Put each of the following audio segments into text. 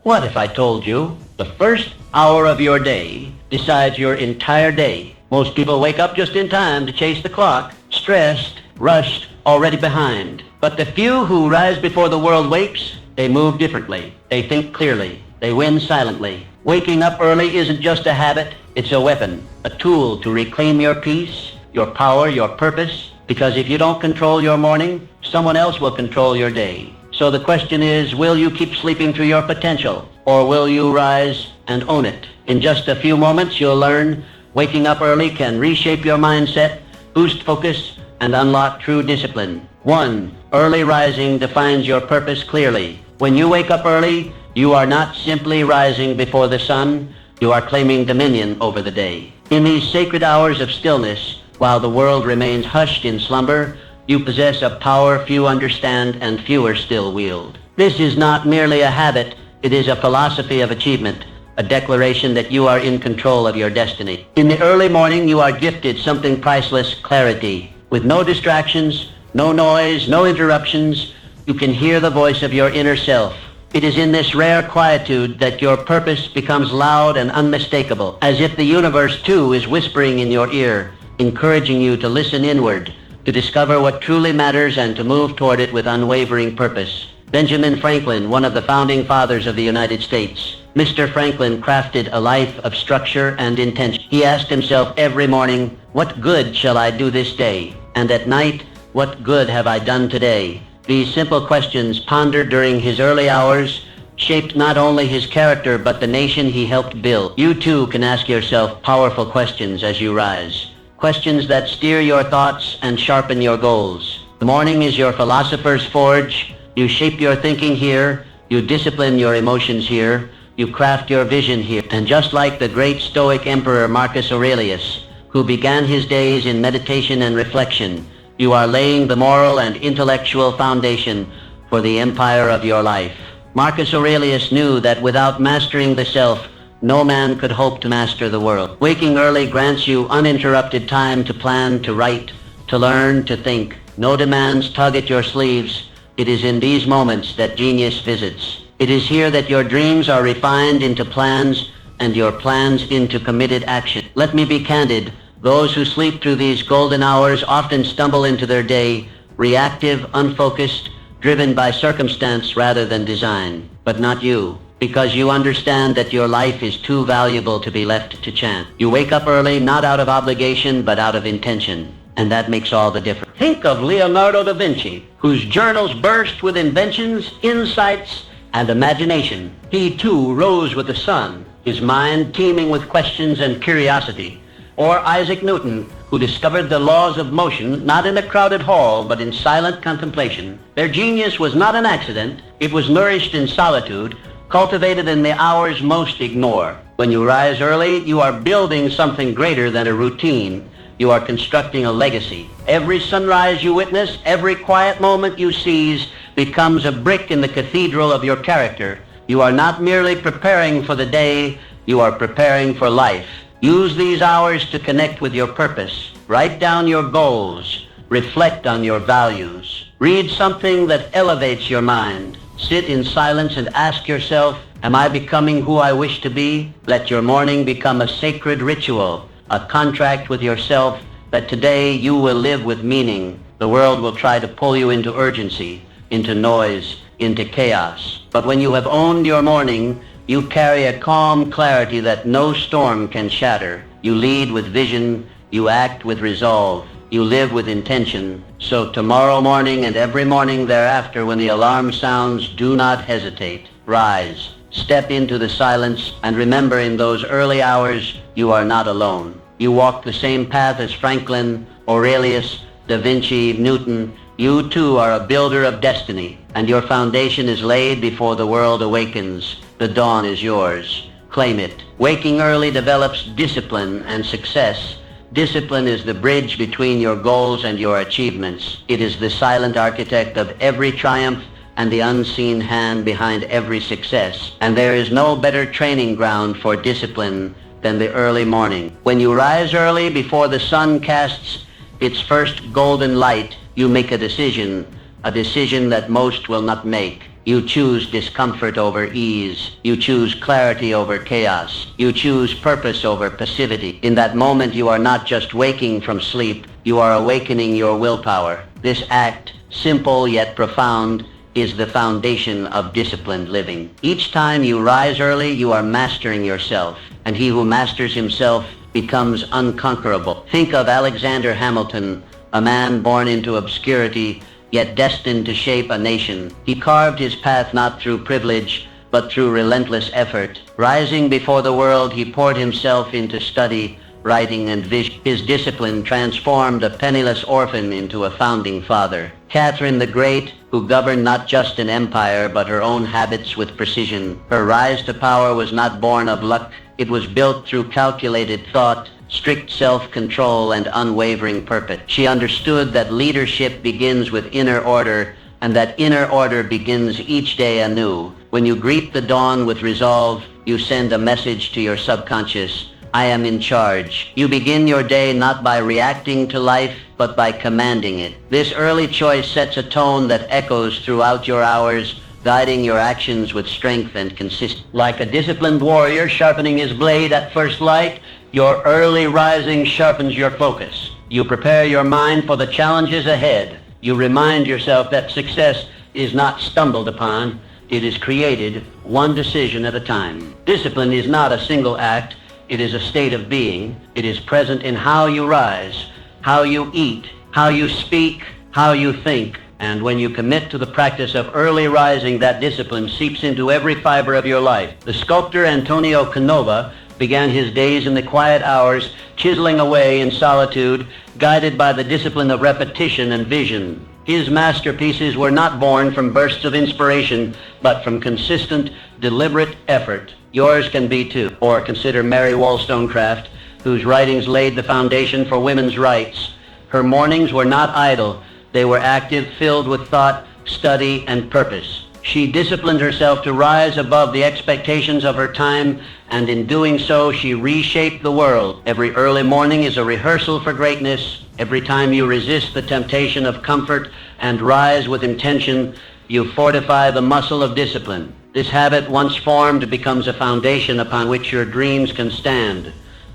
What if I told you the first hour of your day decides your entire day? Most people wake up just in time to chase the clock, stressed, rushed, already behind. But the few who rise before the world wakes, they move differently. They think clearly. They win silently. Waking up early isn't just a habit, it's a weapon, a tool to reclaim your peace, your power, your purpose. Because if you don't control your morning, someone else will control your day. So the question is, will you keep sleeping through your potential, or will you rise and own it? In just a few moments, you'll learn waking up early can reshape your mindset, boost focus, and unlock true discipline. 1. Early rising defines your purpose clearly. When you wake up early, you are not simply rising before the sun, you are claiming dominion over the day. In these sacred hours of stillness, while the world remains hushed in slumber, you possess a power few understand and fewer still wield. This is not merely a habit, it is a philosophy of achievement, a declaration that you are in control of your destiny. In the early morning, you are gifted something priceless, clarity. With no distractions, no noise, no interruptions, you can hear the voice of your inner self. It is in this rare quietude that your purpose becomes loud and unmistakable, as if the universe too is whispering in your ear, encouraging you to listen inward, to discover what truly matters and to move toward it with unwavering purpose. Benjamin Franklin, one of the founding fathers of the United States. Mr. Franklin crafted a life of structure and intention. He asked himself every morning, what good shall I do this day? And at night, what good have I done today? These simple questions, pondered during his early hours, shaped not only his character but the nation he helped build. You too can ask yourself powerful questions as you rise. Questions that steer your thoughts and sharpen your goals. The morning is your philosopher's forge. You shape your thinking here. You discipline your emotions here. You craft your vision here. And just like the great Stoic Emperor Marcus Aurelius, who began his days in meditation and reflection, you are laying the moral and intellectual foundation for the empire of your life. Marcus Aurelius knew that without mastering the self, no man could hope to master the world. Waking early grants you uninterrupted time to plan, to write, to learn, to think. No demands tug at your sleeves. It is in these moments that genius visits. It is here that your dreams are refined into plans and your plans into committed action. Let me be candid. Those who sleep through these golden hours often stumble into their day, reactive, unfocused, driven by circumstance rather than design. But not you, because you understand that your life is too valuable to be left to chance. You wake up early, not out of obligation, but out of intention. And that makes all the difference. Think of Leonardo da Vinci, whose journals burst with inventions, insights, and imagination. He too rose with the sun, his mind teeming with questions and curiosity. Or Isaac Newton, who discovered the laws of motion not in a crowded hall but in silent contemplation. Their genius was not an accident. It was nourished in solitude, cultivated in the hours most ignore. When you rise early, you are building something greater than a routine. You are constructing a legacy. Every sunrise you witness, every quiet moment you seize becomes a brick in the cathedral of your character. You are not merely preparing for the day, you are preparing for life. Use these hours to connect with your purpose. Write down your goals. Reflect on your values. Read something that elevates your mind. Sit in silence and ask yourself, am I becoming who I wish to be? Let your morning become a sacred ritual, a contract with yourself that today you will live with meaning. The world will try to pull you into urgency, into noise, into chaos. But when you have owned your morning, you carry a calm clarity that no storm can shatter. You lead with vision, you act with resolve, you live with intention. So tomorrow morning and every morning thereafter, when the alarm sounds, do not hesitate. Rise, step into the silence, and remember, in those early hours, you are not alone. You walk the same path as Franklin, Aurelius, Da Vinci, Newton. You too are a builder of destiny, and your foundation is laid before the world awakens. The dawn is yours. Claim it. Waking early develops discipline and success. Discipline is the bridge between your goals and your achievements. It is the silent architect of every triumph and the unseen hand behind every success. And there is no better training ground for discipline than the early morning. When you rise early before the sun casts its first golden light, you make a decision that most will not make. You choose discomfort over ease. You choose clarity over chaos. You choose purpose over passivity. In that moment, you are not just waking from sleep, you are awakening your willpower. This act, simple yet profound, is the foundation of disciplined living. Each time you rise early, you are mastering yourself, and he who masters himself becomes unconquerable. Think of Alexander Hamilton, a man born into obscurity, yet destined to shape a nation. He carved his path not through privilege, but through relentless effort. Rising before the world, he poured himself into study, writing, and vision. His discipline transformed a penniless orphan into a founding father. Catherine the Great, who governed not just an empire, but her own habits with precision. Her rise to power was not born of luck. It was built through calculated thought, strict self-control, and unwavering purpose. She understood that leadership begins with inner order, and that inner order begins each day anew. When you greet the dawn with resolve, you send a message to your subconscious: I am in charge. You begin your day not by reacting to life, but by commanding it. This early choice sets a tone that echoes throughout your hours, guiding your actions with strength and consistency. Like a disciplined warrior sharpening his blade at first light, your early rising sharpens your focus. You prepare your mind for the challenges ahead. You remind yourself that success is not stumbled upon, it is created one decision at a time. Discipline is not a single act, it is a state of being. It is present in how you rise, how you eat, how you speak, how you think. And when you commit to the practice of early rising, that discipline seeps into every fiber of your life. The sculptor Antonio Canova began his days in the quiet hours, chiseling away in solitude, guided by the discipline of repetition and vision. His masterpieces were not born from bursts of inspiration, but from consistent, deliberate effort. Yours can be too. Or consider Mary Wollstonecraft, whose writings laid the foundation for women's rights. Her mornings were not idle. They were active, filled with thought, study, and purpose. She disciplined herself to rise above the expectations of her time, and in doing so, she reshaped the world. Every early morning is a rehearsal for greatness. Every time you resist the temptation of comfort and rise with intention, you fortify the muscle of discipline. This habit, once formed, becomes a foundation upon which your dreams can stand.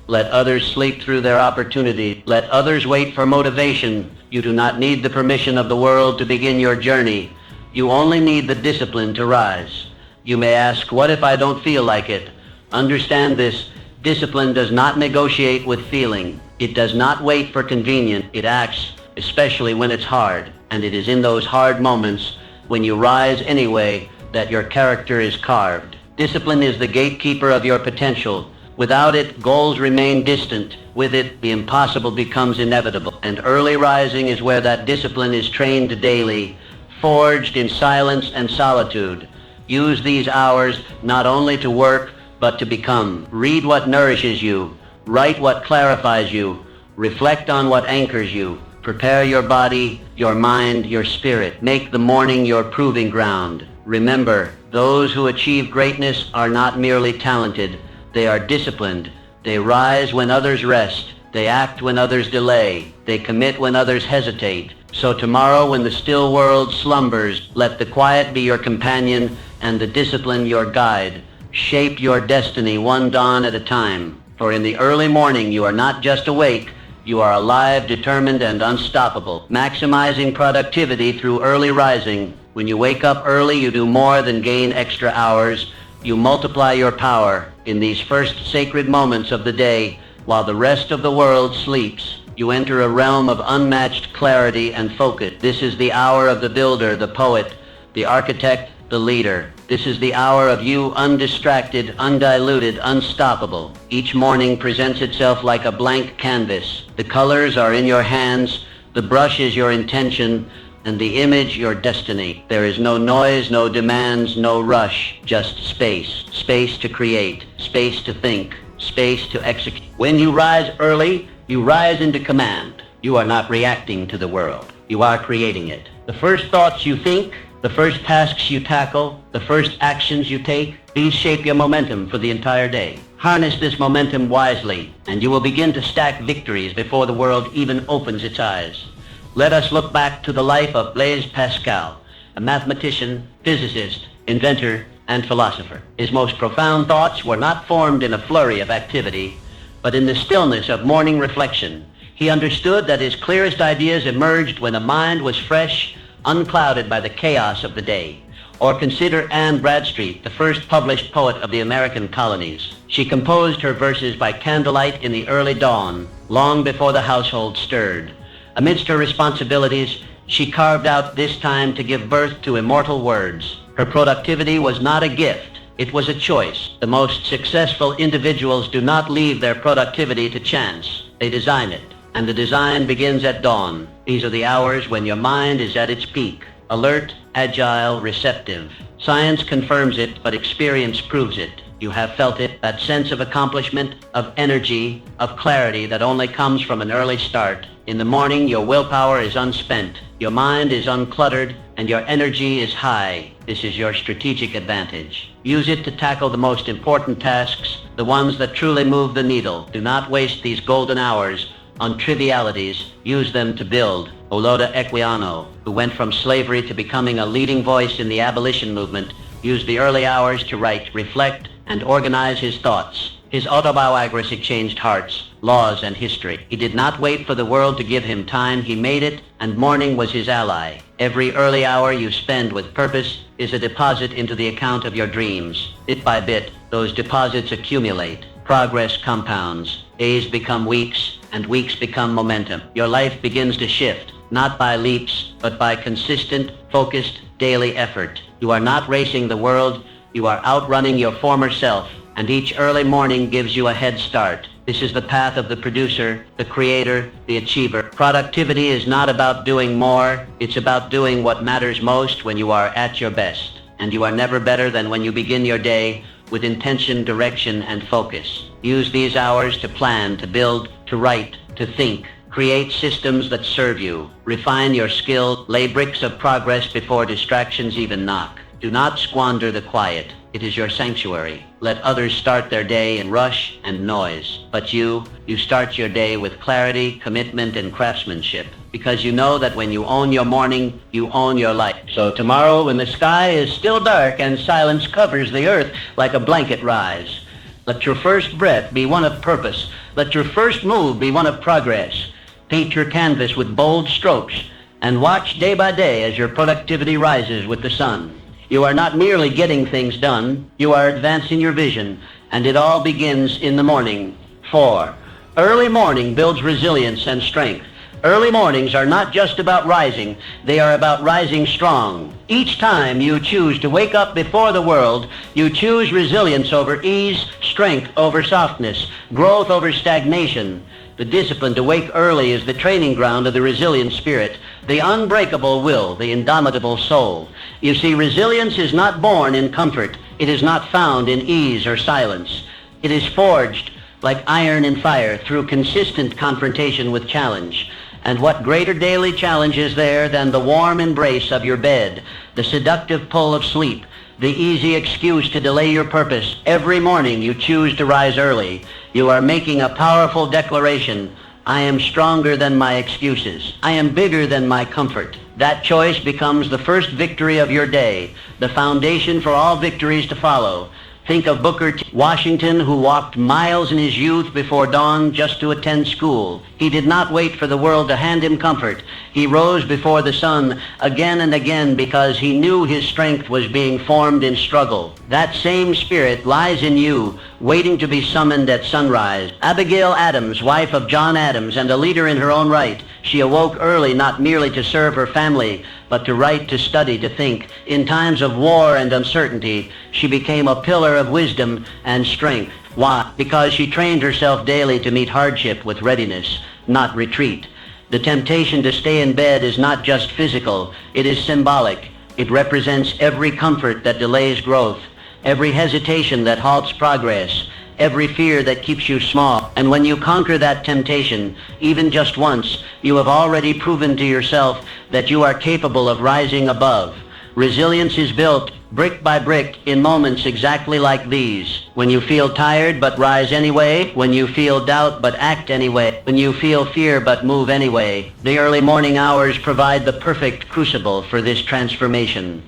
Let others sleep through their opportunity. Let others wait for motivation. You do not need the permission of the world to begin your journey. You only need the discipline to rise. You may ask, what if I don't feel like it? Understand this: discipline does not negotiate with feeling. It does not wait for convenience. It acts, especially when it's hard. And it is in those hard moments, when you rise anyway, that your character is carved. Discipline is the gatekeeper of your potential. Without it, goals remain distant. With it, the impossible becomes inevitable. And early rising is where that discipline is trained daily, forged in silence and solitude. Use these hours not only to work, but to become. Read what nourishes you. Write what clarifies you. Reflect on what anchors you. Prepare your body, your mind, your spirit. Make the morning your proving ground. Remember, those who achieve greatness are not merely talented. They are disciplined. They rise when others rest. They act when others delay. They commit when others hesitate. So tomorrow, when the still world slumbers, let the quiet be your companion and the discipline your guide. Shape your destiny one dawn at a time. For in the early morning, you are not just awake, you are alive, determined, and unstoppable. Maximizing productivity through early rising. When you wake up early, you do more than gain extra hours. You multiply your power. In these first sacred moments of the day, while the rest of the world sleeps, you enter a realm of unmatched clarity and focus. This is the hour of the builder, the poet, the architect, the leader. This is the hour of you, undistracted, undiluted, unstoppable. Each morning presents itself like a blank canvas. The colors are in your hands, the brush is your intention, and the image your destiny. There is no noise, no demands, no rush, just space. Space to create, space to think, space to execute. When you rise early, you rise into command. You are not reacting to the world. You are creating it. The first thoughts you think, the first tasks you tackle, the first actions you take, these shape your momentum for the entire day. Harness this momentum wisely, and you will begin to stack victories before the world even opens its eyes. Let us look back to the life of Blaise Pascal, a mathematician, physicist, inventor, and philosopher. His most profound thoughts were not formed in a flurry of activity, but in the stillness of morning reflection. He understood that his clearest ideas emerged when the mind was fresh, unclouded by the chaos of the day. Or consider Anne Bradstreet, the first published poet of the American colonies. She composed her verses by candlelight in the early dawn, long before the household stirred. Amidst her responsibilities, she carved out this time to give birth to immortal words. Her productivity was not a gift, it was a choice. The most successful individuals do not leave their productivity to chance. They design it, and the design begins at dawn. These are the hours when your mind is at its peak. Alert, agile, receptive. Science confirms it, but experience proves it. You have felt it, that sense of accomplishment, of energy, of clarity that only comes from an early start. In the morning, your willpower is unspent, your mind is uncluttered, and your energy is high. This is your strategic advantage. Use it to tackle the most important tasks, the ones that truly move the needle. Do not waste these golden hours on trivialities. Use them to build. Oloda Equiano, who went from slavery to becoming a leading voice in the abolition movement, used the early hours to write, reflect, and organize his thoughts. His autobiography changed hearts, laws, and history. He did not wait for the world to give him time. He made it, and morning was his ally. Every early hour you spend with purpose is a deposit into the account of your dreams. Bit by bit, those deposits accumulate. Progress compounds. Days become weeks, and weeks become momentum. Your life begins to shift, not by leaps, but by consistent, focused, daily effort. You are not racing the world, you are outrunning your former self, and each early morning gives you a head start. This is the path of the producer, the creator, the achiever. Productivity is not about doing more, it's about doing what matters most when you are at your best. And you are never better than when you begin your day with intention, direction, and focus. Use these hours to plan, to build, to write, to think. Create systems that serve you. Refine your skill. Lay bricks of progress before distractions even knock. Do not squander the quiet. It is your sanctuary. Let others start their day in rush and noise. But you start your day with clarity, commitment, and craftsmanship. Because you know that when you own your morning, you own your life. So tomorrow, when the sky is still dark and silence covers the earth like a blanket, rise. Let your first breath be one of purpose. Let your first move be one of progress. Paint your canvas with bold strokes and watch day by day as your productivity rises with the sun. You are not merely getting things done, you are advancing your vision, and it all begins in the morning. 4. Early morning builds resilience and strength. Early mornings are not just about rising, they are about rising strong. Each time you choose to wake up before the world, you choose resilience over ease, strength over softness, growth over stagnation. The discipline to wake early is the training ground of the resilient spirit, the unbreakable will, the indomitable soul. You see, resilience is not born in comfort. It is not found in ease or silence. It is forged like iron in fire through consistent confrontation with challenge. And what greater daily challenge is there than the warm embrace of your bed, the seductive pull of sleep, the easy excuse to delay your purpose? Every morning you choose to rise early. You are making a powerful declaration. I am stronger than my excuses. I am bigger than my comfort. That choice becomes the first victory of your day, the foundation for all victories to follow. Think of Booker T. Washington, who walked miles in his youth before dawn just to attend school. He did not wait for the world to hand him comfort. He rose before the sun again and again because he knew his strength was being formed in struggle. That same spirit lies in you, waiting to be summoned at sunrise. Abigail Adams, wife of John Adams and a leader in her own right, she awoke early not merely to serve her family, but to write, to study, to think. In times of war and uncertainty, she became a pillar of wisdom and strength. Why? Because she trained herself daily to meet hardship with readiness, not retreat. The temptation to stay in bed is not just physical, it is symbolic. It represents every comfort that delays growth, every hesitation that halts progress, every fear that keeps you small. And when you conquer that temptation, even just once, you have already proven to yourself that you are capable of rising above. Resilience is built brick by brick, in moments exactly like these. When you feel tired but rise anyway, when you feel doubt but act anyway, when you feel fear but move anyway. The early morning hours provide the perfect crucible for this transformation.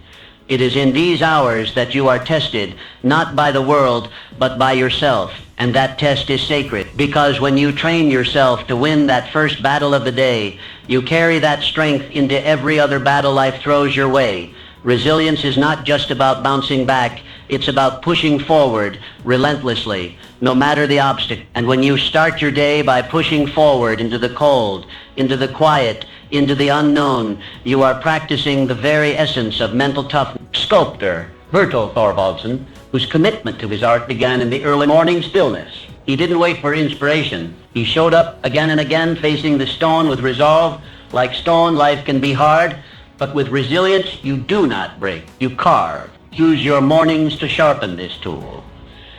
It is in these hours that you are tested, not by the world, but by yourself. And that test is sacred, because when you train yourself to win that first battle of the day, you carry that strength into every other battle life throws your way. Resilience is not just about bouncing back, it's about pushing forward relentlessly, no matter the obstacle. And when you start your day by pushing forward into the cold, into the quiet, into the unknown, you are practicing the very essence of mental toughness. Sculptor Bertel Thorvaldsen, whose commitment to his art began in the early morning stillness. He didn't wait for inspiration. He showed up again and again, facing the stone with resolve. Like stone, life can be hard, but with resilience, you do not break, you carve. Use your mornings to sharpen this tool.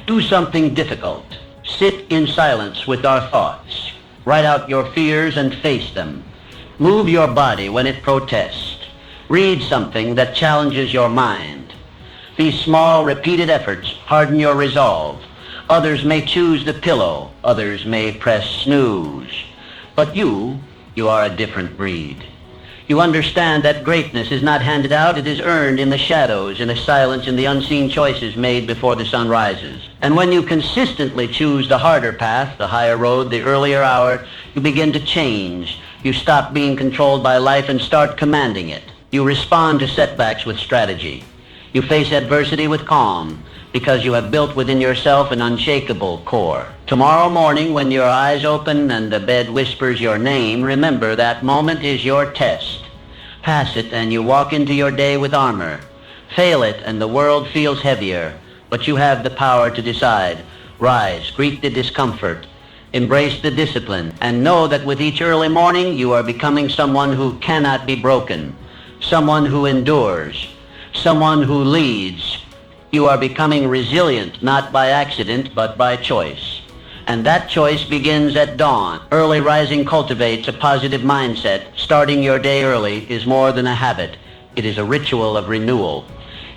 Do something difficult. Sit in silence with our thoughts. Write out your fears and face them. Move your body when it protests. Read something that challenges your mind. These small, repeated efforts harden your resolve. Others may choose the pillow. Others may press snooze. But you are a different breed. You understand that greatness is not handed out, it is earned in the shadows, in the silence, in the unseen choices made before the sun rises. And when you consistently choose the harder path, the higher road, the earlier hour, you begin to change. You stop being controlled by life and start commanding it. You respond to setbacks with strategy. You face adversity with calm, because you have built within yourself an unshakable core. Tomorrow morning, when your eyes open and the bed whispers your name, remember that moment is your test. Pass it and you walk into your day with armor. Fail it and the world feels heavier, but you have the power to decide. Rise, greet the discomfort, embrace the discipline, and know that with each early morning you are becoming someone who cannot be broken, someone who endures, someone who leads. You are becoming resilient, not by accident, but by choice. And that choice begins at dawn. Early rising cultivates a positive mindset. Starting your day early is more than a habit. It is a ritual of renewal.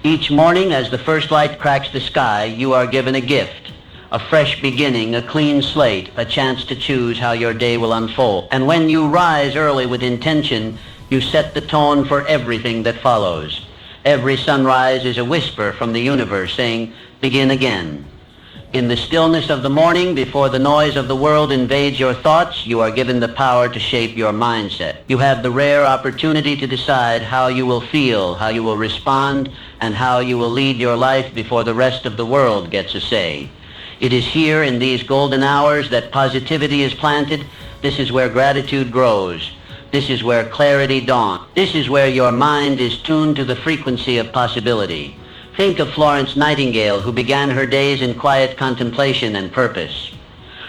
Each morning, as the first light cracks the sky, you are given a gift. A fresh beginning, a clean slate, a chance to choose how your day will unfold. And when you rise early with intention, you set the tone for everything that follows. Every sunrise is a whisper from the universe saying, begin again. In the stillness of the morning, before the noise of the world invades your thoughts, you are given the power to shape your mindset. You have the rare opportunity to decide how you will feel, how you will respond, and how you will lead your life before the rest of the world gets a say. It is here in these golden hours that positivity is planted. This is where gratitude grows. This is where clarity dawns. This is where your mind is tuned to the frequency of possibility. Think of Florence Nightingale, who began her days in quiet contemplation and purpose.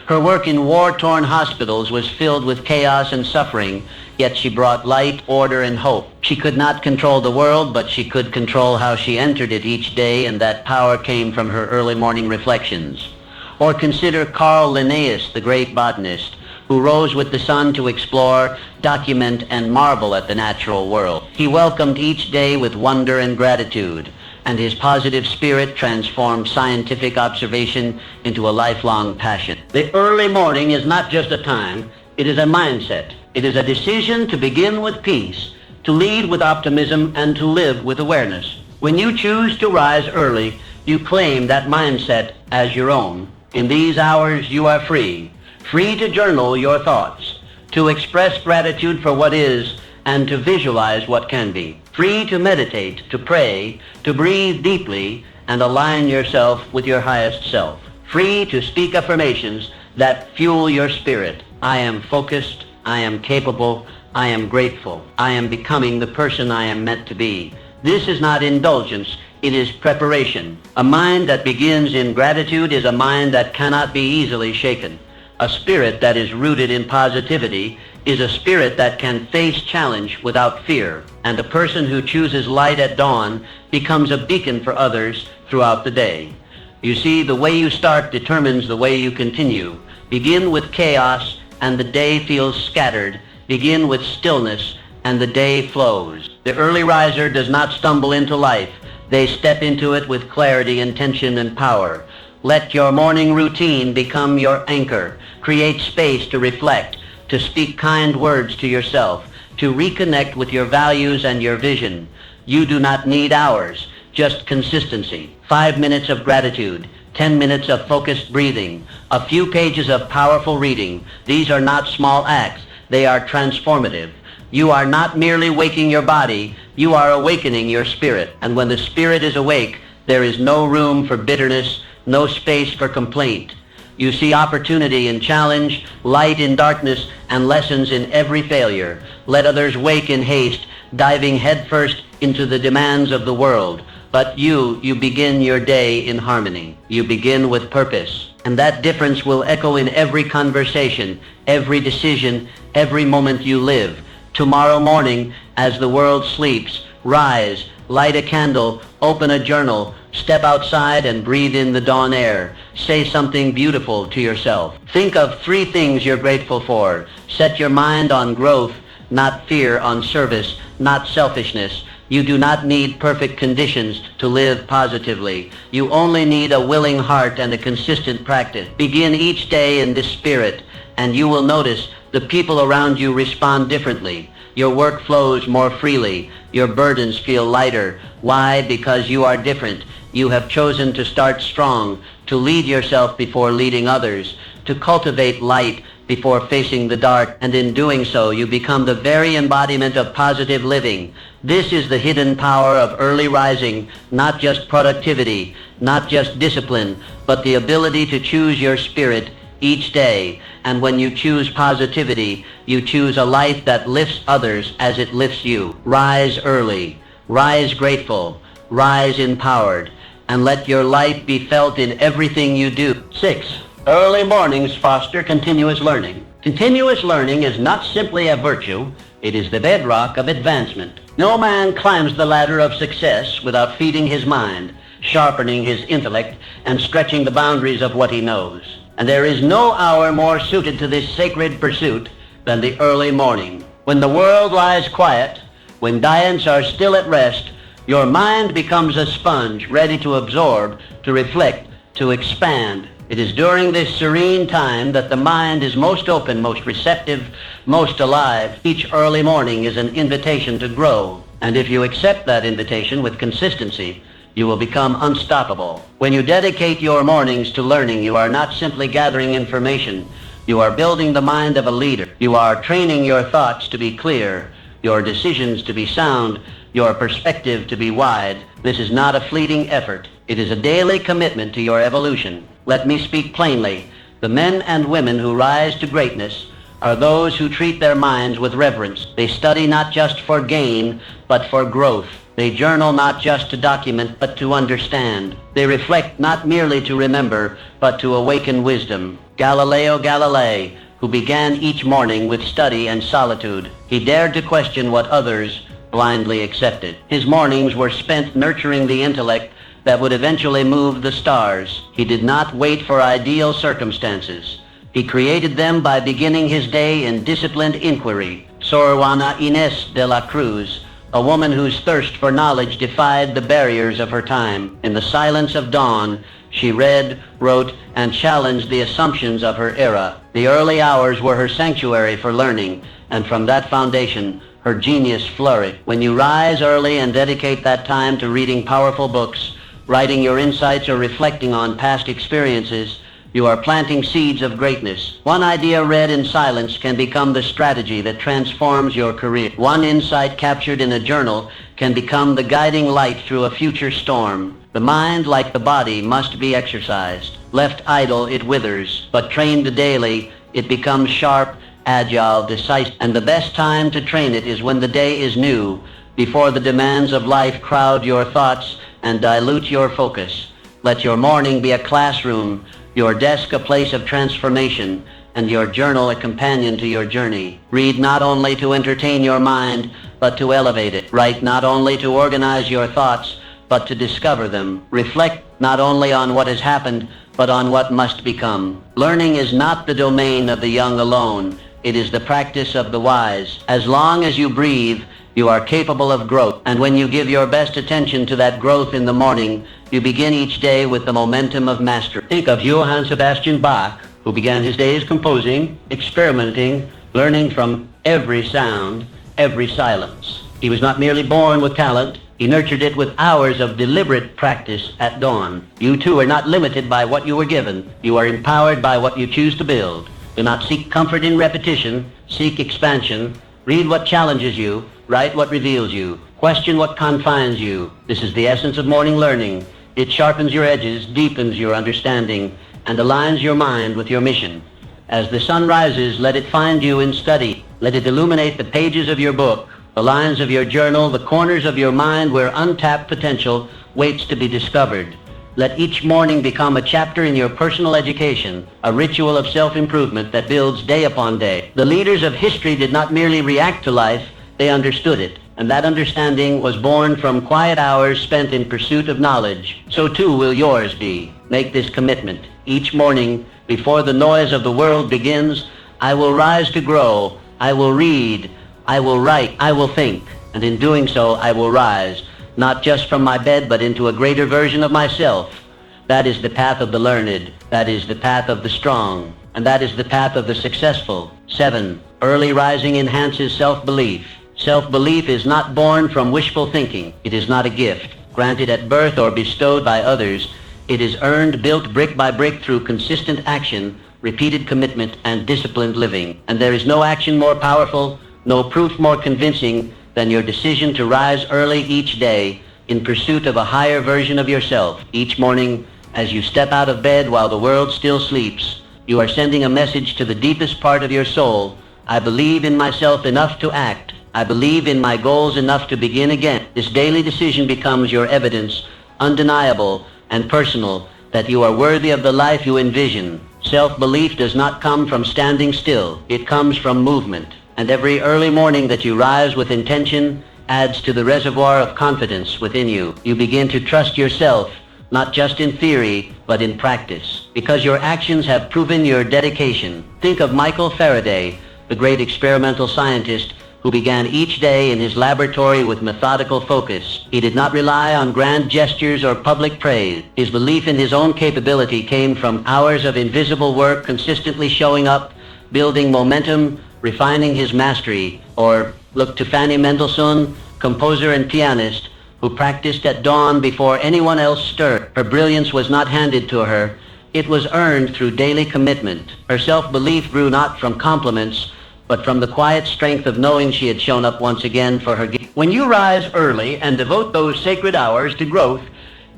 Her work in war-torn hospitals was filled with chaos and suffering, yet she brought light, order, and hope. She could not control the world, but she could control how she entered it each day, and that power came from her early morning reflections. Or consider Carl Linnaeus, the great botanist, who rose with the sun to explore, document, and marvel at the natural world. He welcomed each day with wonder and gratitude, and his positive spirit transformed scientific observation into a lifelong passion. The early morning is not just a time, it is a mindset. It is a decision to begin with peace, to lead with optimism, and to live with awareness. When you choose to rise early, you claim that mindset as your own. In these hours, you are free. Free to journal your thoughts, to express gratitude for what is, and to visualize what can be. Free to meditate, to pray, to breathe deeply, and align yourself with your highest self. Free to speak affirmations that fuel your spirit. I am focused, I am capable, I am grateful, I am becoming the person I am meant to be. This is not indulgence, it is preparation. A mind that begins in gratitude is a mind that cannot be easily shaken. A spirit that is rooted in positivity is a spirit that can face challenge without fear. And a person who chooses light at dawn becomes a beacon for others throughout the day. You see, the way you start determines the way you continue. Begin with chaos and the day feels scattered. Begin with stillness and the day flows. The early riser does not stumble into life, They step into it with clarity, intention, and power. Let your morning routine become your anchor. Create space to reflect, to speak kind words to yourself, to reconnect with your values and your vision. You do not need hours, just consistency. 5 minutes of gratitude, 10 minutes of focused breathing, a few pages of powerful reading. These are not small acts. They are transformative. You are not merely waking your body, you are awakening your spirit. And when the spirit is awake, there is no room for bitterness, no space for complaint. You see opportunity in challenge, light in darkness, and lessons in every failure. Let others wake in haste, diving headfirst into the demands of the world. But you begin your day in harmony. You begin with purpose. And that difference will echo in every conversation, every decision, every moment you live. Tomorrow morning, as the world sleeps, rise, light a candle, open a journal, step outside and breathe in the dawn air. Say something beautiful to yourself. Think of 3 things you're grateful for. Set your mind on growth, not fear, on service, not selfishness. You do not need perfect conditions to live positively. You only need a willing heart and a consistent practice. Begin each day in this spirit, and you will notice the people around you respond differently. Your work flows more freely. Your burdens feel lighter. Why? Because you are different. You have chosen to start strong, to lead yourself before leading others, to cultivate light before facing the dark, and in doing so you become the very embodiment of positive living. This is the hidden power of early rising, not just productivity, not just discipline, but the ability to choose your spirit each day. And when you choose positivity, you choose a life that lifts others as it lifts you. Rise early, rise grateful, rise empowered, and let your life be felt in everything you do. 6. Early mornings foster continuous learning. Continuous learning is not simply a virtue, it is the bedrock of advancement. No man climbs the ladder of success without feeding his mind, sharpening his intellect, and stretching the boundaries of what he knows. And there is no hour more suited to this sacred pursuit than the early morning. When the world lies quiet, when giants are still at rest, your mind becomes a sponge ready to absorb, to reflect, to expand. It is during this serene time that the mind is most open, most receptive, most alive. Each early morning is an invitation to grow. And if you accept that invitation with consistency, you will become unstoppable. When you dedicate your mornings to learning, you are not simply gathering information. You are building the mind of a leader. You are training your thoughts to be clear, your decisions to be sound, your perspective to be wide. This is not a fleeting effort. It is a daily commitment to your evolution. Let me speak plainly. The men and women who rise to greatness are those who treat their minds with reverence. They study not just for gain, but for growth. They journal not just to document, but to understand. They reflect not merely to remember, but to awaken wisdom. Galileo Galilei, who began each morning with study and solitude, he dared to question what others blindly accepted. His mornings were spent nurturing the intellect that would eventually move the stars. He did not wait for ideal circumstances. He created them by beginning his day in disciplined inquiry. Sor Juana Inés de la Cruz, a woman whose thirst for knowledge defied the barriers of her time. In the silence of dawn, she read, wrote, and challenged the assumptions of her era. The early hours were her sanctuary for learning, and from that foundation, her genius flourished. When you rise early and dedicate that time to reading powerful books, writing your insights, or reflecting on past experiences, you are planting seeds of greatness. One idea read in silence can become the strategy that transforms your career. One insight captured in a journal can become the guiding light through a future storm. The mind, like the body, must be exercised. Left idle, it withers, but trained daily, it becomes sharp, agile, decisive. And the best time to train it is when the day is new, before the demands of life crowd your thoughts and dilute your focus. Let your morning be a classroom, your desk a place of transformation, and your journal a companion to your journey. Read not only to entertain your mind, but to elevate it. Write not only to organize your thoughts, but to discover them. Reflect not only on what has happened, but on what must become. Learning is not the domain of the young alone. It is the practice of the wise. As long as you breathe, You are capable of growth, and when you give your best attention to that growth in the morning, you begin each day with the momentum of mastery. Think of Johann Sebastian Bach, who began his days composing, experimenting, learning from every sound, every silence. He was not merely born with talent, he nurtured it with hours of deliberate practice at dawn. You too are not limited by what you were given. You are empowered by what you choose to build. Do not seek comfort in repetition, seek expansion. Read what challenges you, write what reveals you, question what confines you. This is the essence of morning learning. It sharpens your edges, deepens your understanding, and aligns your mind with your mission. As the sun rises, let it find you in study. Let it illuminate the pages of your book, the lines of your journal, the corners of your mind where untapped potential waits to be discovered. Let each morning become a chapter in your personal education, a ritual of self-improvement that builds day upon day. The leaders of history did not merely react to life, they understood it. And that understanding was born from quiet hours spent in pursuit of knowledge. So too will yours be. Make this commitment. Each morning, before the noise of the world begins, I will rise to grow. I will read. I will write. I will think. And in doing so, I will rise, not just from my bed, but into a greater version of myself. That is the path of the learned. That is the path of the strong. And that is the path of the successful. 7. Early rising enhances self-belief. Self-belief is not born from wishful thinking. It is not a gift, granted at birth or bestowed by others. It is earned, built brick by brick through consistent action, repeated commitment, and disciplined living. And there is no action more powerful, no proof more convincing than your decision to rise early each day in pursuit of a higher version of yourself. Each morning, as you step out of bed while the world still sleeps, you are sending a message to the deepest part of your soul. I believe in myself enough to act. I believe in my goals enough to begin again. This daily decision becomes your evidence, undeniable and personal, that you are worthy of the life you envision. Self-belief does not come from standing still. It comes from movement. And every early morning that you rise with intention adds to the reservoir of confidence within you. You begin to trust yourself, not just in theory, but in practice, because your actions have proven your dedication. Think of Michael Faraday, the great experimental scientist who began each day in his laboratory with methodical focus. He did not rely on grand gestures or public praise. His belief in his own capability came from hours of invisible work, consistently showing up, building momentum, refining his mastery. Or look to Fanny Mendelssohn, composer and pianist, who practiced at dawn before anyone else stirred. Her brilliance was not handed to her. It was earned through daily commitment. Her self-belief grew not from compliments, but from the quiet strength of knowing she had shown up once again for her gift. When you rise early and devote those sacred hours to growth,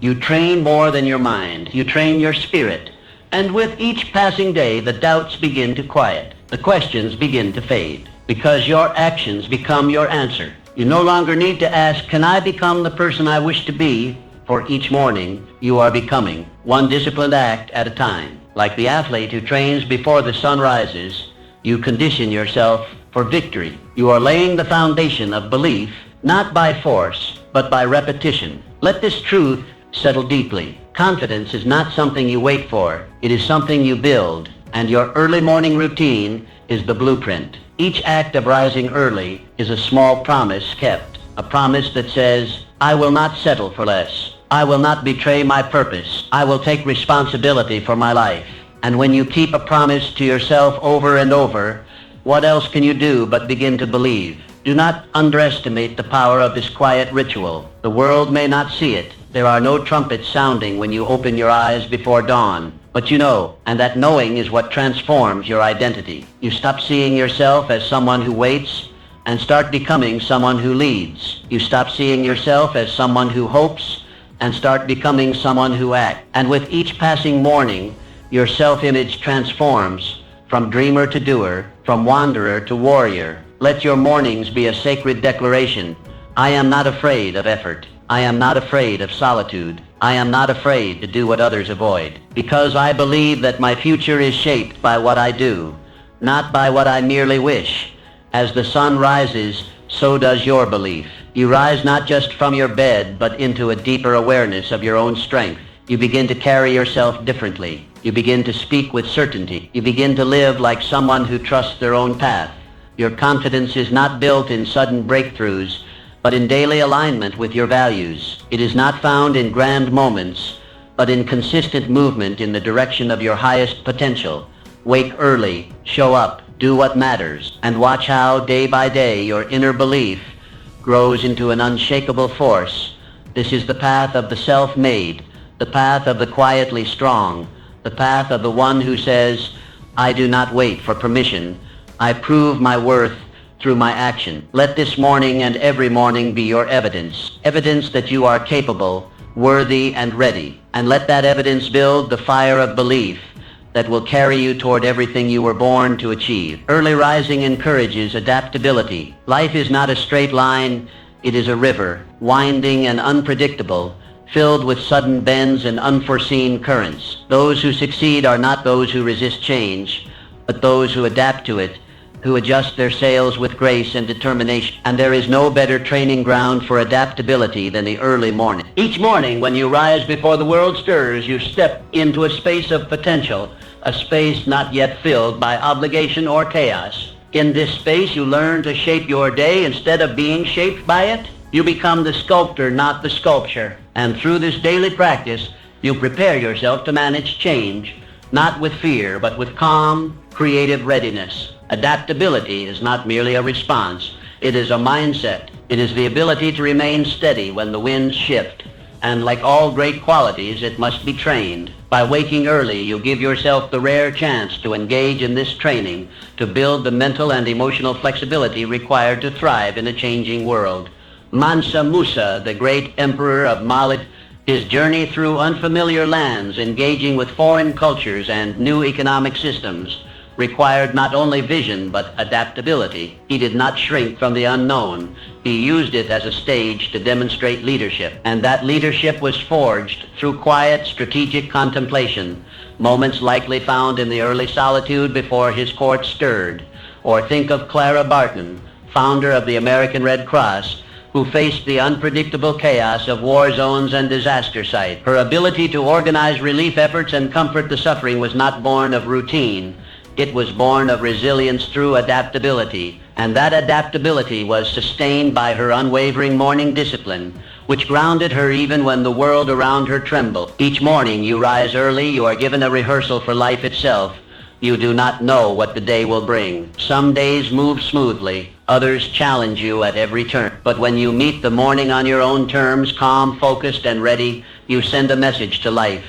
you train more than your mind. You train your spirit. And with each passing day, the doubts begin to quiet. The questions begin to fade, because your actions become your answer. You no longer need to ask, can I become the person I wish to be? For each morning, you are becoming, one disciplined act at a time. Like the athlete who trains before the sun rises, you condition yourself for victory. You are laying the foundation of belief, not by force, but by repetition. Let this truth settle deeply. Confidence is not something you wait for. It is something you build. And your early morning routine is the blueprint. Each act of rising early is a small promise kept. A promise that says, I will not settle for less. I will not betray my purpose. I will take responsibility for my life. And when you keep a promise to yourself over and over, what else can you do but begin to believe? Do not underestimate the power of this quiet ritual. The world may not see it. There are no trumpets sounding when you open your eyes before dawn. But you know, and that knowing is what transforms your identity. You stop seeing yourself as someone who waits and start becoming someone who leads. You stop seeing yourself as someone who hopes and start becoming someone who acts. And with each passing morning, your self-image transforms from dreamer to doer, from wanderer to warrior. Let your mornings be a sacred declaration. I am not afraid of effort. I am not afraid of solitude. I am not afraid to do what others avoid, because I believe that my future is shaped by what I do, not by what I merely wish. As the sun rises, so does your belief. You rise not just from your bed, but into a deeper awareness of your own strength. You begin to carry yourself differently. You begin to speak with certainty. You begin to live like someone who trusts their own path. Your confidence is not built in sudden breakthroughs. but in daily alignment with your values. It is not found in grand moments, but in consistent movement in the direction of your highest potential. Wake early, show up, do what matters, and watch how, day by day, your inner belief grows into an unshakable force. This is the path of the self-made, the path of the quietly strong, the path of the one who says, I do not wait for permission. I prove my worth through my action. Let this morning and every morning be your evidence, evidence that you are capable, worthy, and ready. And let that evidence build the fire of belief that will carry you toward everything you were born to achieve. Early rising encourages adaptability. Life is not a straight line, it is a river, winding and unpredictable, filled with sudden bends and unforeseen currents. Those who succeed are not those who resist change, but those who adapt to it, who adjust their sails with grace and determination. And there is no better training ground for adaptability than the early morning. Each morning when you rise before the world stirs, you step into a space of potential, a space not yet filled by obligation or chaos. In this space, you learn to shape your day instead of being shaped by it. You become the sculptor, not the sculpture. And through this daily practice, you prepare yourself to manage change, not with fear, but with calm, creative readiness. Adaptability is not merely a response. It is a mindset. It is the ability to remain steady when the winds shift. And like all great qualities, it must be trained. By waking early, you give yourself the rare chance to engage in this training, to build the mental and emotional flexibility required to thrive in a changing world. Mansa Musa, the great emperor of Mali, his journey through unfamiliar lands, engaging with foreign cultures and new economic systems, required not only vision but adaptability. He did not shrink from the unknown. He used it as a stage to demonstrate leadership. And that leadership was forged through quiet, strategic contemplation, moments likely found in the early solitude before his court stirred. Or think of Clara Barton, founder of the American Red Cross, who faced the unpredictable chaos of war zones and disaster sites. Her ability to organize relief efforts and comfort the suffering was not born of routine. It was born of resilience through adaptability, and that adaptability was sustained by her unwavering morning discipline, which grounded her even when the world around her trembled. Each morning you rise early, you are given a rehearsal for life itself. You do not know what the day will bring. Some days move smoothly, others challenge you at every turn. But when you meet the morning on your own terms, calm, focused, and ready, you send a message to life.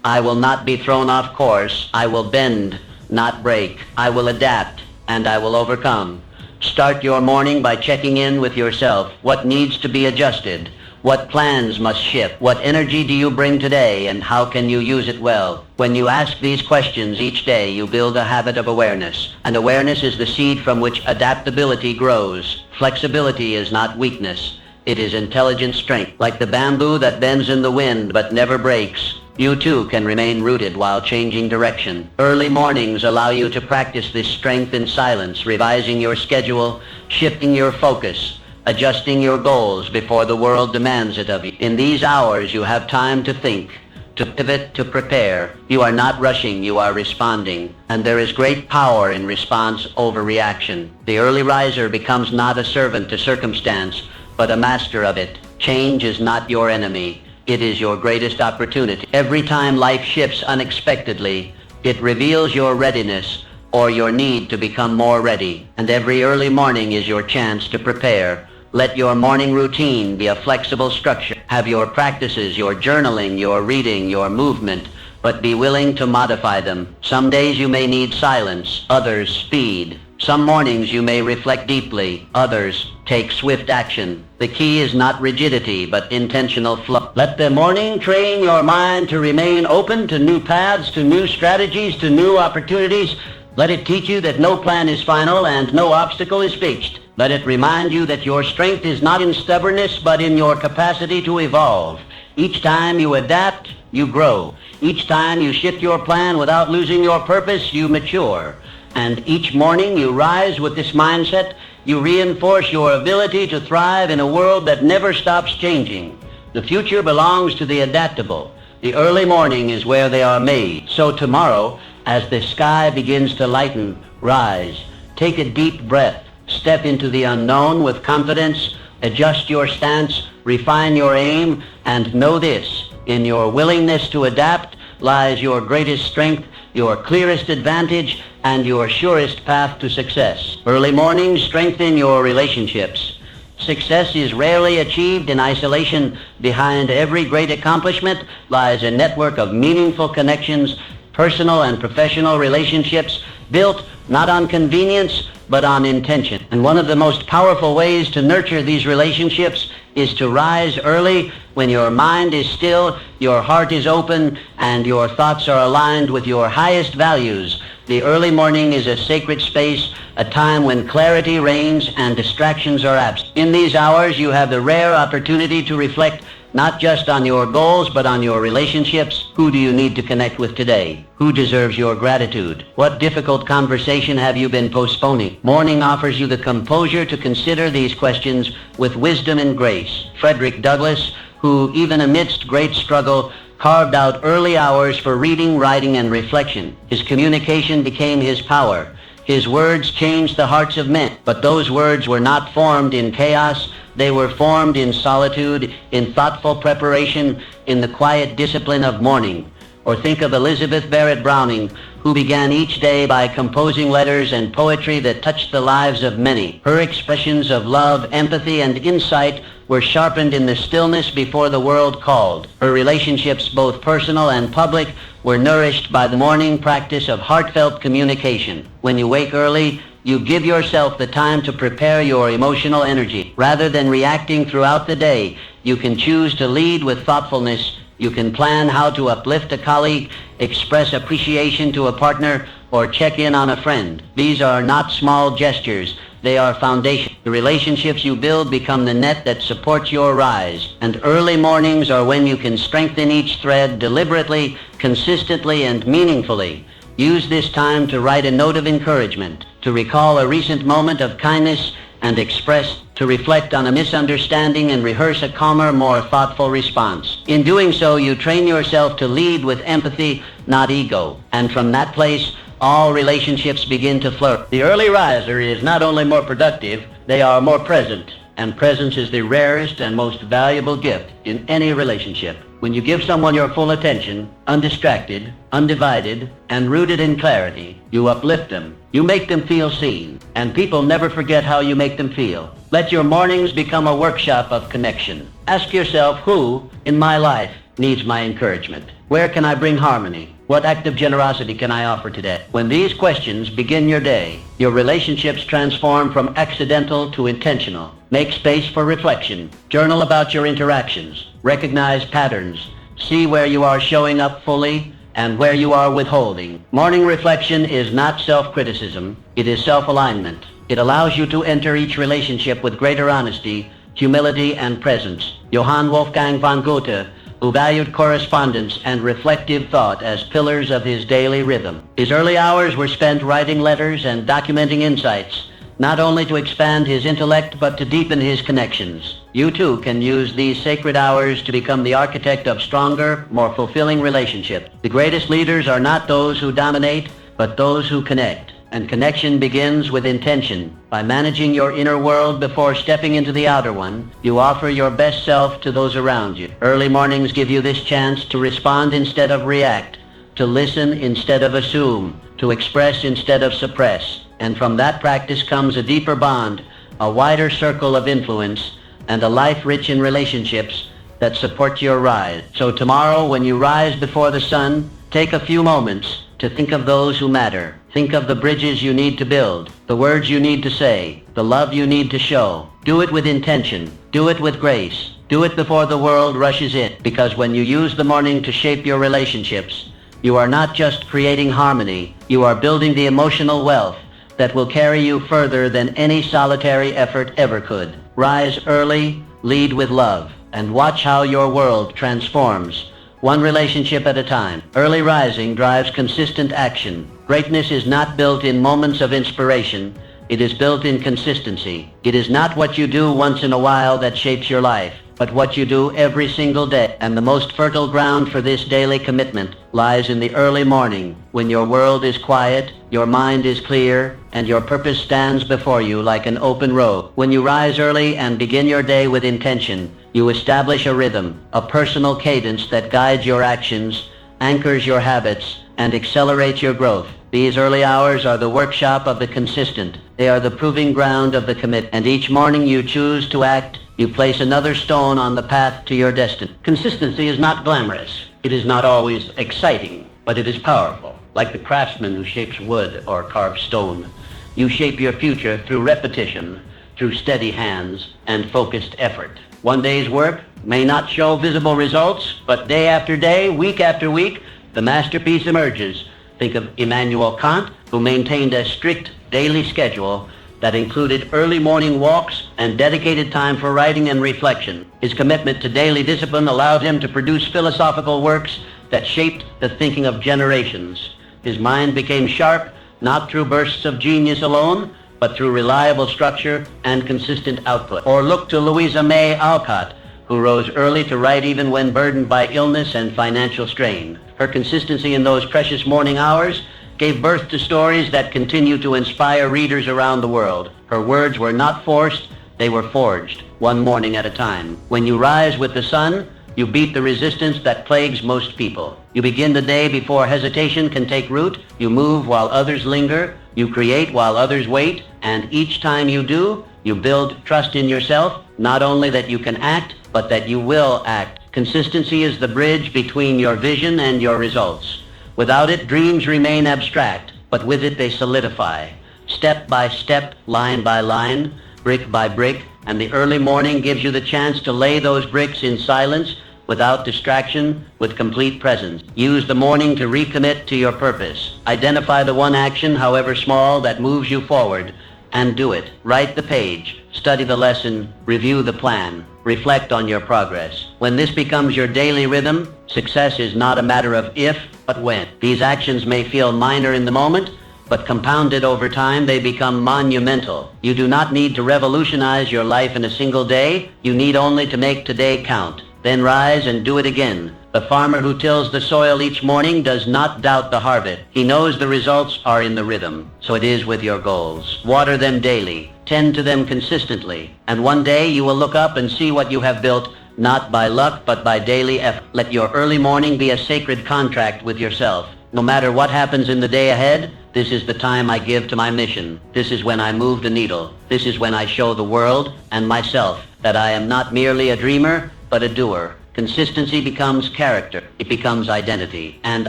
I will not be thrown off course. I will bend, not break. I will adapt, and I will overcome. Start your morning by checking in with yourself. What needs to be adjusted? What plans must shift? What energy do you bring today, and how can you use it well? When you ask these questions each day, you build a habit of awareness. And awareness is the seed from which adaptability grows. Flexibility is not weakness. It is intelligent strength. Like the bamboo that bends in the wind but never breaks, you too can remain rooted while changing direction. Early mornings allow you to practice this strength in silence, revising your schedule, shifting your focus, adjusting your goals before the world demands it of you. In these hours, you have time to think, to pivot, to prepare. You are not rushing, you are responding. And there is great power in response over reaction. The early riser becomes not a servant to circumstance, but a master of it. Change is not your enemy. It is your greatest opportunity. Every time life shifts unexpectedly, it reveals your readiness or your need to become more ready. And every early morning is your chance to prepare. Let your morning routine be a flexible structure. Have your practices, your journaling, your reading, your movement, but be willing to modify them. Some days you may need silence, others speed. Some mornings you may reflect deeply, others take swift action. The key is not rigidity, but intentional flow. Let the morning train your mind to remain open to new paths, to new strategies, to new opportunities. Let it teach you that no plan is final and no obstacle is fixed. Let it remind you that your strength is not in stubbornness, but in your capacity to evolve. Each time you adapt, you grow. Each time you shift your plan without losing your purpose, you mature. And each morning you rise with this mindset, you reinforce your ability to thrive in a world that never stops changing. The future belongs to the adaptable. The early morning is where they are made. So tomorrow, as the sky begins to lighten, rise. Take a deep breath. Step into the unknown with confidence. Adjust your stance, refine your aim, and know this: in your willingness to adapt lies your greatest strength, your clearest advantage, and your surest path to success. Early mornings strengthen your relationships. Success is rarely achieved in isolation. Behind every great accomplishment lies a network of meaningful connections, personal and professional relationships built not on convenience, but on intention. And one of the most powerful ways to nurture these relationships is to rise early when your mind is still, your heart is open, and your thoughts are aligned with your highest values. The early morning is a sacred space, a time when clarity reigns and distractions are absent. In these hours, you have the rare opportunity to reflect not just on your goals, but on your relationships. Who do you need to connect with today? Who deserves your gratitude? What difficult conversation have you been postponing? Morning offers you the composure to consider these questions with wisdom and grace. Frederick Douglass, who even amidst great struggle carved out early hours for reading, writing, and reflection. His communication became his power. His words changed the hearts of men. But those words were not formed in chaos. They were formed in solitude, in thoughtful preparation, in the quiet discipline of morning. Or think of Elizabeth Barrett Browning, who began each day by composing letters and poetry that touched the lives of many. Her expressions of love, empathy, and insight were sharpened in the stillness before the world called. Her relationships, both personal and public, were nourished by the morning practice of heartfelt communication. When you wake early, you give yourself the time to prepare your emotional energy. Rather than reacting throughout the day, you can choose to lead with thoughtfulness. You can plan how to uplift a colleague, express appreciation to a partner, or check in on a friend. These are not small gestures. They are foundation. The relationships you build become the net that supports your rise. And early mornings are when you can strengthen each thread deliberately, consistently, and meaningfully. Use this time to write a note of encouragement, to recall a recent moment of kindness and express, to reflect on a misunderstanding and rehearse a calmer, more thoughtful response. In doing so, you train yourself to lead with empathy, not ego. And from that place, all relationships begin to flourish. The early riser is not only more productive, they are more present. And presence is the rarest and most valuable gift in any relationship. When you give someone your full attention, undistracted, undivided, and rooted in clarity, you uplift them. You make them feel seen. And people never forget how you make them feel. Let your mornings become a workshop of connection. Ask yourself, who in my life needs my encouragement? Where can I bring harmony? What act of generosity can I offer today? When these questions begin your day, your relationships transform from accidental to intentional. Make space for reflection. Journal about your interactions. Recognize patterns. See where you are showing up fully and where you are withholding. Morning reflection is not self-criticism. It is self-alignment. It allows you to enter each relationship with greater honesty, humility, and presence. Johann Wolfgang von Goethe, who valued correspondence and reflective thought as pillars of his daily rhythm. His early hours were spent writing letters and documenting insights, not only to expand his intellect, but to deepen his connections. You too can use these sacred hours to become the architect of stronger, more fulfilling relationships. The greatest leaders are not those who dominate, but those who connect. And connection begins with intention. By managing your inner world before stepping into the outer one, you offer your best self to those around you. Early mornings give you this chance to respond instead of react, to listen instead of assume, to express instead of suppress. And from that practice comes a deeper bond, a wider circle of influence, and a life rich in relationships that support your rise. So tomorrow, when you rise before the sun, take a few moments to think of those who matter. Think of the bridges you need to build, the words you need to say, the love you need to show. Do it with intention. Do it with grace. Do it before the world rushes in. Because when you use the morning to shape your relationships, you are not just creating harmony, you are building the emotional wealth that will carry you further than any solitary effort ever could. Rise early, lead with love, and watch how your world transforms, one relationship at a time. Early rising drives consistent action. Greatness is not built in moments of inspiration. It is built in consistency. It is not what you do once in a while that shapes your life, but what you do every single day. And the most fertile ground for this daily commitment lies in the early morning, when your world is quiet, Your mind is clear, and your purpose stands before you like an open road. When you rise early and begin your day with intention, you establish a rhythm, a personal cadence that guides your actions, anchors your habits, and accelerates your growth. These early hours are the workshop of the consistent. They are the proving ground of the commit. And each morning you choose to act, you place another stone on the path to your destiny. Consistency is not glamorous. It is not always exciting, but it is powerful. Like the craftsman who shapes wood or carves stone, you shape your future through repetition, through steady hands and focused effort. One day's work may not show visible results, but day after day, week after week, the masterpiece emerges. Think of Immanuel Kant, who maintained a strict daily schedule that included early morning walks and dedicated time for writing and reflection. His commitment to daily discipline allowed him to produce philosophical works that shaped the thinking of generations. His mind became sharp, not through bursts of genius alone, but through reliable structure and consistent output. Or look to Louisa May Alcott, who rose early to write even when burdened by illness and financial strain. Her consistency in those precious morning hours gave birth to stories that continue to inspire readers around the world. Her words were not forced, they were forged, one morning at a time. When you rise with the sun, you beat the resistance that plagues most people. You begin the day before hesitation can take root. You move while others linger. You create while others wait. And each time you do, you build trust in yourself, not only that you can act, but that you will act. Consistency is the bridge between your vision and your results. Without it, dreams remain abstract, but with it they solidify. Step by step, line by line, brick by brick, and the early morning gives you the chance to lay those bricks in silence, without distraction, with complete presence. Use the morning to recommit to your purpose. Identify the one action, however small, that moves you forward, and do it. Write the page, study the lesson, review the plan, reflect on your progress. When this becomes your daily rhythm, success is not a matter of if, but when. These actions may feel minor in the moment, but compounded over time, they become monumental. You do not need to revolutionize your life in a single day. You need only to make today count. Then rise and do it again. The farmer who tills the soil each morning does not doubt the harvest. He knows the results are in the rhythm. So it is with your goals. Water them daily. Tend to them consistently. And one day you will look up and see what you have built, not by luck, but by daily effort. Let your early morning be a sacred contract with yourself. No matter what happens in the day ahead, this is the time I give to my mission. This is when I move the needle. This is when I show the world and myself that I am not merely a dreamer, but a doer. Consistency becomes character. It becomes identity. And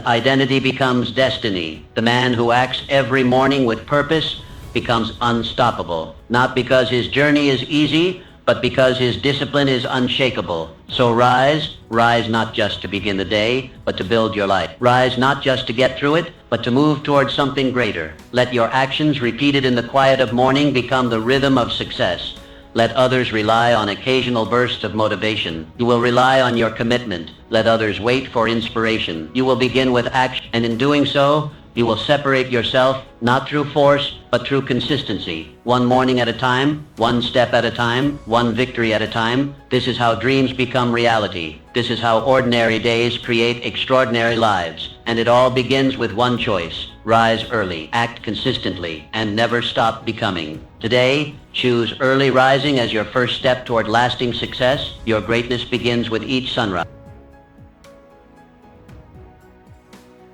identity becomes destiny. The man who acts every morning with purpose becomes unstoppable. Not because his journey is easy, but because his discipline is unshakable. So rise not just to begin the day, but to build your life. Rise not just to get through it, but to move towards something greater. Let your actions repeated in the quiet of morning become the rhythm of success. Let others rely on occasional bursts of motivation. You will rely on your commitment. Let others wait for inspiration. You will begin with action, and in doing so, you will separate yourself not through force, but through consistency. One morning at a time, one step at a time, one victory at a time. This is how dreams become reality. This is how ordinary days create extraordinary lives. And it all begins with one choice. Rise early, act consistently, and never stop becoming. Today, choose early rising as your first step toward lasting success. Your greatness begins with each sunrise.